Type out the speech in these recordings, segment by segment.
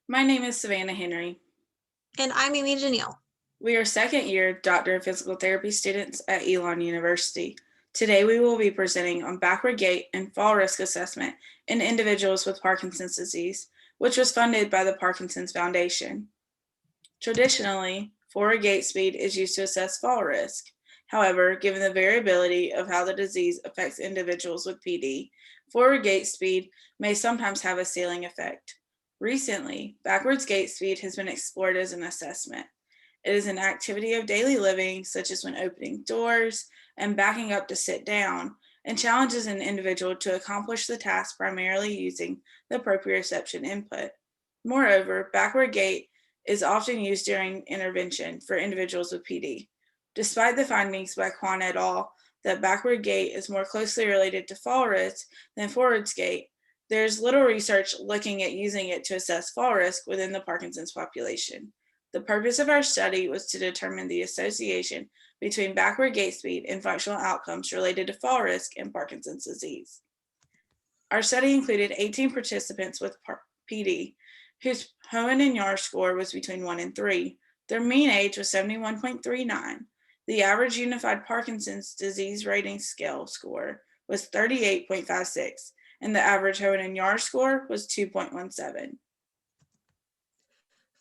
My name is Savannah Henry. And I'm Amy Janelle. We are second year Doctor of Physical Therapy students at Elon University. Today we will be presenting on backward gait and fall risk assessment in individuals with Parkinson's disease, which was funded by the Parkinson's Foundation. Traditionally, forward gait speed is used to assess fall risk. However, given the variability of how the disease affects individuals with PD, forward gait speed may sometimes have a ceiling effect. Recently, backwards gait speed has been explored as an assessment. It is an activity of daily living, such as when opening doors and backing up to sit down, and challenges an individual to accomplish the task primarily using the proprioception input. Moreover, backward gait is often used during intervention for individuals with PD. Despite the findings by Kwan et al. That backward gait is more closely related to fall risk than forward gait, there is little research looking at using it to assess fall risk within the Parkinson's population. The purpose of our study was to determine the association between backward gait speed and functional outcomes related to fall risk in Parkinson's disease. Our study included 18 participants with PD whose Hoehn and Yahr score was between 1 and 3. Their mean age was 71.39. The average unified Parkinson's disease rating scale score was 38.56, and the average Hoehn and Yahr score was 2.17.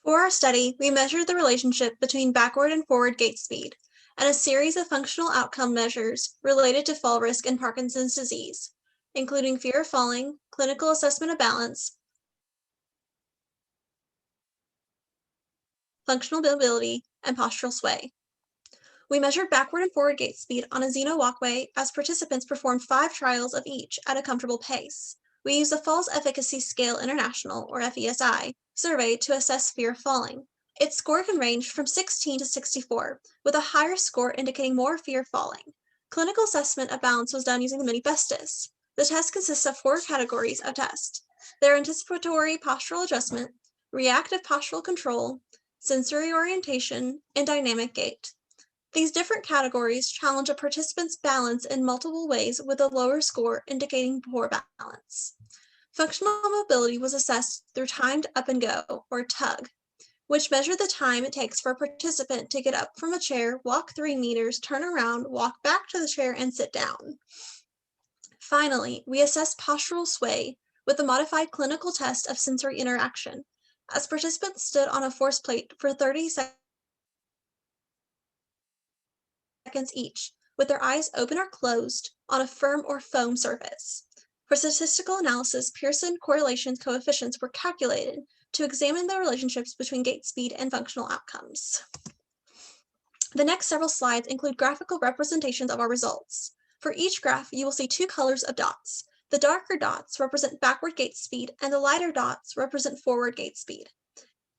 For our study, we measured the relationship between backward and forward gait speed and a series of functional outcome measures related to fall risk in Parkinson's disease, including fear of falling, clinical assessment of balance, functional mobility, and postural sway. We measured backward and forward gait speed on a Xeno walkway as participants performed 5 trials of each at a comfortable pace. We used the Falls Efficacy Scale International, or FESI, survey to assess fear of falling. Its score can range from 16 to 64, with a higher score indicating more fear of falling. Clinical assessment of balance was done using the Mini Bestis. The test consists of 4 categories of test. They are anticipatory postural adjustment, reactive postural control, sensory orientation, and dynamic gait. These different categories challenge a participant's balance in multiple ways with a lower score indicating poor balance. Functional mobility was assessed through timed up and go, or TUG, which measured the time it takes for a participant to get up from a chair, walk 3 meters, turn around, walk back to the chair, and sit down. Finally, we assessed postural sway with a modified clinical test of sensory interaction, as participants stood on a force plate for 30 seconds each, with their eyes open or closed on a firm or foam surface. For statistical analysis, Pearson correlation coefficients were calculated to examine the relationships between gait speed and functional outcomes. The next several slides include graphical representations of our results. For each graph, you will see 2 colors of dots. The darker dots represent backward gait speed, and the lighter dots represent forward gait speed.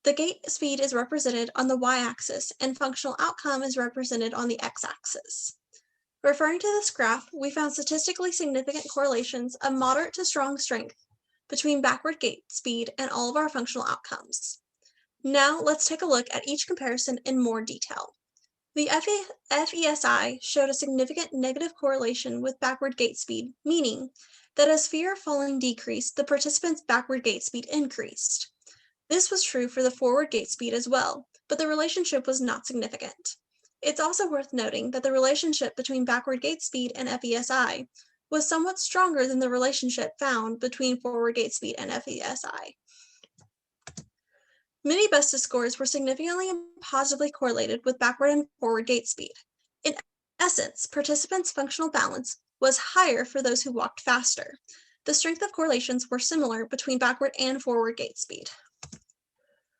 The gait speed is represented on the y-axis, and functional outcome is represented on the x-axis. Referring to this graph, we found statistically significant correlations of moderate to strong strength between backward gait speed and all of our functional outcomes. Now, let's take a look at each comparison in more detail. The FESI showed a significant negative correlation with backward gait speed, meaning that as fear of falling decreased, the participant's backward gait speed increased. This was true for the forward gait speed as well, but the relationship was not significant. It's also worth noting that the relationship between backward gait speed and FESI was somewhat stronger than the relationship found between forward gait speed and FESI. Mini Bestis scores were significantly and positively correlated with backward and forward gait speed. In essence, participants' functional balance was higher for those who walked faster. The strength of correlations were similar between backward and forward gait speed.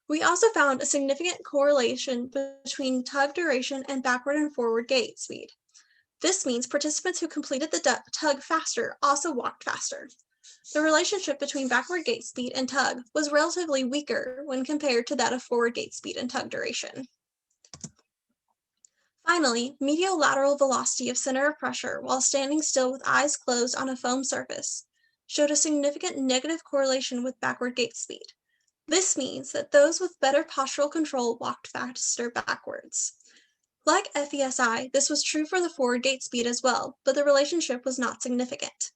We also found a significant correlation between tug duration and backward and forward gait speed. This means participants who completed the tug faster also walked faster. The relationship between backward gait speed and tug was relatively weaker when compared to that of forward gait speed and tug duration. Finally, medial lateral velocity of center of pressure while standing still with eyes closed on a foam surface showed a significant negative correlation with backward gait speed. This means that those with better postural control walked faster backwards. Like FESI, this was true for the forward gait speed as well, but the relationship was not significant.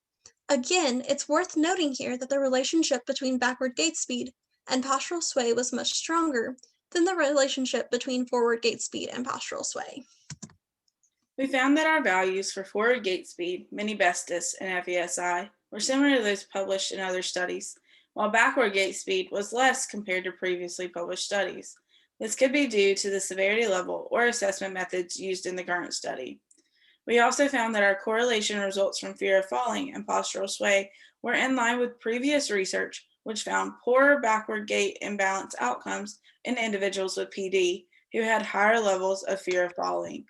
Again, it's worth noting here that the relationship between backward gait speed and postural sway was much stronger than the relationship between forward gait speed and postural sway. We found that our values for forward gait speed, mini bestis, and FESI were similar to those published in other studies, while backward gait speed was less compared to previously published studies. This could be due to the severity level or assessment methods used in the current study. We also found that our correlation results from fear of falling and postural sway were in line with previous research, which found poorer backward gait and balance outcomes in individuals with PD who had higher levels of fear of falling.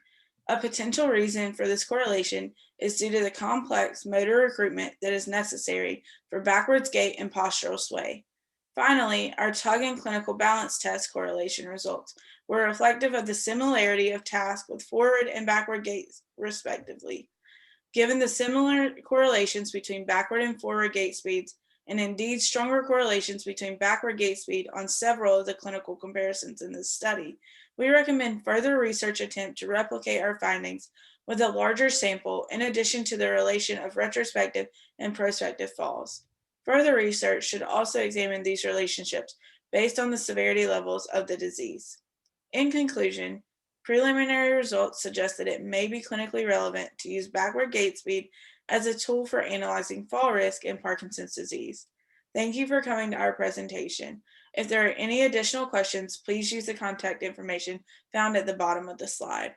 A potential reason for this correlation is due to the complex motor recruitment that is necessary for backwards gait and postural sway. Finally, our tug and clinical balance test correlation results were reflective of the similarity of task with forward and backward gait, respectively. Given the similar correlations between backward and forward gait speeds, and indeed stronger correlations between backward gait speed on several of the clinical comparisons in this study, we recommend further research attempt to replicate our findings with a larger sample in addition to the relation of retrospective and prospective falls. Further research should also examine these relationships based on the severity levels of the disease. In conclusion, preliminary results suggest that it may be clinically relevant to use backward gait speed as a tool for analyzing fall risk in Parkinson's disease. Thank you for coming to our presentation. If there are any additional questions, please use the contact information found at the bottom of the slide.